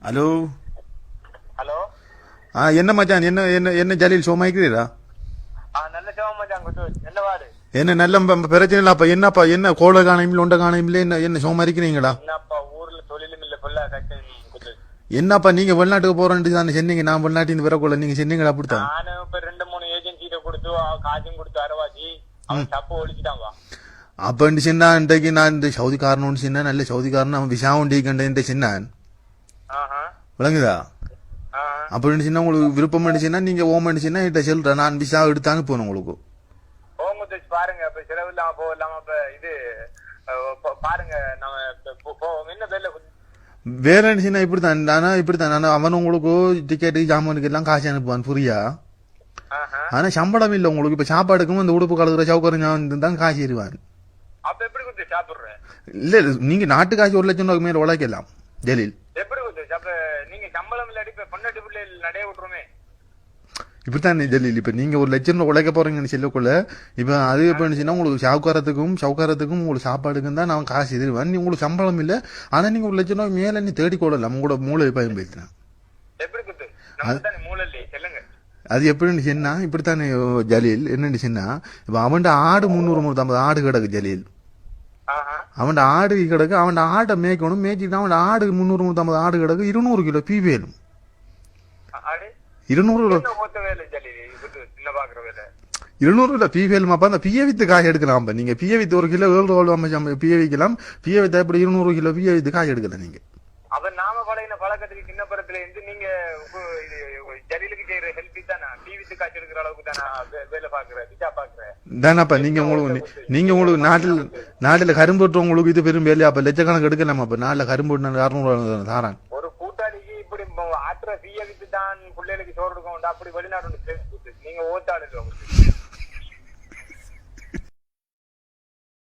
Hello. Hello. என்ன மச்சான், என்ன என்ன என்ன ஜலீல் சோமாய்க்கிறீரா? நல்ல சிவம் மச்சான். குட்டு என்ன வாடு என்ன நல்ல பிரச்சனை இல்ல. அப்ப என்னப்பா, என்ன கோள காணையும் ஒண்ட காணையும் என்ன என்ன சோமா இருக்கிறீங்களா? என்னப்பா ஊர்ல தொழிலும் இல்ல பொல்ல கட்டு. என்னப்பா நீங்க வெளிநாட்டுக்கு போறேன்னு தானே சொன்னீங்க. நான் வெளிநாட்டின் வரக்குள்ள நீங்க சொன்னீங்களா? அப்படித்தான். நானும் இப்ப 2-3 ஏஜென்சிட்ட கொடுத்து காசும் கொடுத்து அரவாச்சி அவன் தப்பு ஒழிச்சிட்டான் வா. அப்ப சின்ன இன்றைக்கு நான் இந்த சவுதிக்காரனு சின்ன நல்ல சவுதிக்காரன் அவன் விசாவும் டீக்கண்ட சின்னான் விளங்குதா? அப்படின்னு சின்ன உங்களுக்கு விருப்பம் பண்ணிச்சுன்னா நீங்க ஓம் பண்ணிச்சுன்னா இட்ட சொல்றேன். நான் விசா எடுத்தாங்க போனேன் உங்களுக்கு. ஓங்க பாருங்க இப்ப செலவு இல்லாம போகலாம இப்ப இது பாருங்க நம்ம என்ன பேர்ல வேற என்ன சின்ன இப்படித்தான். ஆனா இப்படித்தான் அவன் உங்களுக்கு டிக்கெட்டு ஜாமானுக்கு எல்லாம் காசு அனுப்புவான் புரியா? ஆனா சம்பளம் இல்ல உங்களுக்கு. இப்ப சாப்பாடுக்கும் இந்த உடுப்பு கலக்குற சௌகரியம் தான் காசு ஏறுவான். அப்ப எப்படி கொடுத்து சாப்பிடுறேன்? இல்ல நீங்க நாட்டு காசு 1 லட்சம் ரூபாய்க்கு மேல உழைக்கலாம் ஜலீல். எப்படி கொடுத்து அப்ப நீங்க சம்பளம் இல்லாடி இப்ப பொண்டாட்டி பிள்ளை நடைய விட்டுருமே. இப்படித்தான் ஜலீல். இப்ப நீங்க 1 லட்சம் ரூபாய் உழைக்க போறீங்கன்னு சொல்லக்குள்ள இப்ப அது எப்ப இருந்துச்சுன்னா உங்களுக்கு சவுக்காரத்துக்கும் உங்களுக்கு சாப்பாடுக்கும் தான் நான் காசு எதிர்வேன். நீ உங்களுக்கு சம்பளம் இல்ல. ஆனா நீங்க 1 லட்சம் ரூபாய் மேல நீ தேடி கொள்ளலாம். உங்களோட மூளை பயன்படுத்தினா எப்படி கொடுத்து நம்ம மூளை இல்லையே சொல்லுங்க. அது எப்படின்னு சொன்னா இப்படித்தானே ஜலீல். என்னன்னு சொன்னா இப்ப அவன் ஆடு 300-350 ஆடு கிடக்கு ஜலீல். அவன் ஆடு கிடக்கு. அவன் ஆட்டை மேய்க்கணும். மேய்ச்சிட்டு அவன் ஆடு 300-350 ஆடு கிடக்கு. 200 கிலோ பீ வேலும். 200 கிலோ பீ வேலுமாப்பா. அந்த பிய வித்து காய் எடுக்கலாம். நீங்க பிய வித்து 1 கிலோ 7 ரூபாய் பிய விற்கலாம். பிய வித்து எப்படி 200 கிலோ பிய வித்து காய் எடுக்கலாம் நீங்க. அவன் நாம பழகின பழக்கத்துக்கு சின்ன படத்துல இருந்து நீங்க ஜலீலுக்கு செய்யற ஹெல்ப் தானே. டிவித்து காய்ச்சி எடுக்கிற அளவுக்கு தானே வேலை பாக்குற விஜா பாக்குற தானாப்பா. நீங்க உங்களுக்கு நாட்டுல கரும்பு உங்களுக்கு இது பெரும் வேலையா? அப்ப லட்சக்கணக்கு எடுக்கலாம். அப்ப நாட்டுல கரும்பு 600 தாரான். ஒரு கூட்டாளிக்கு இப்படி ஆற்ற தீய வித்து தான் பிள்ளைகளுக்கு சோறு எடுக்க அப்படி வெளிநாடு நீங்க ஓத்தாடு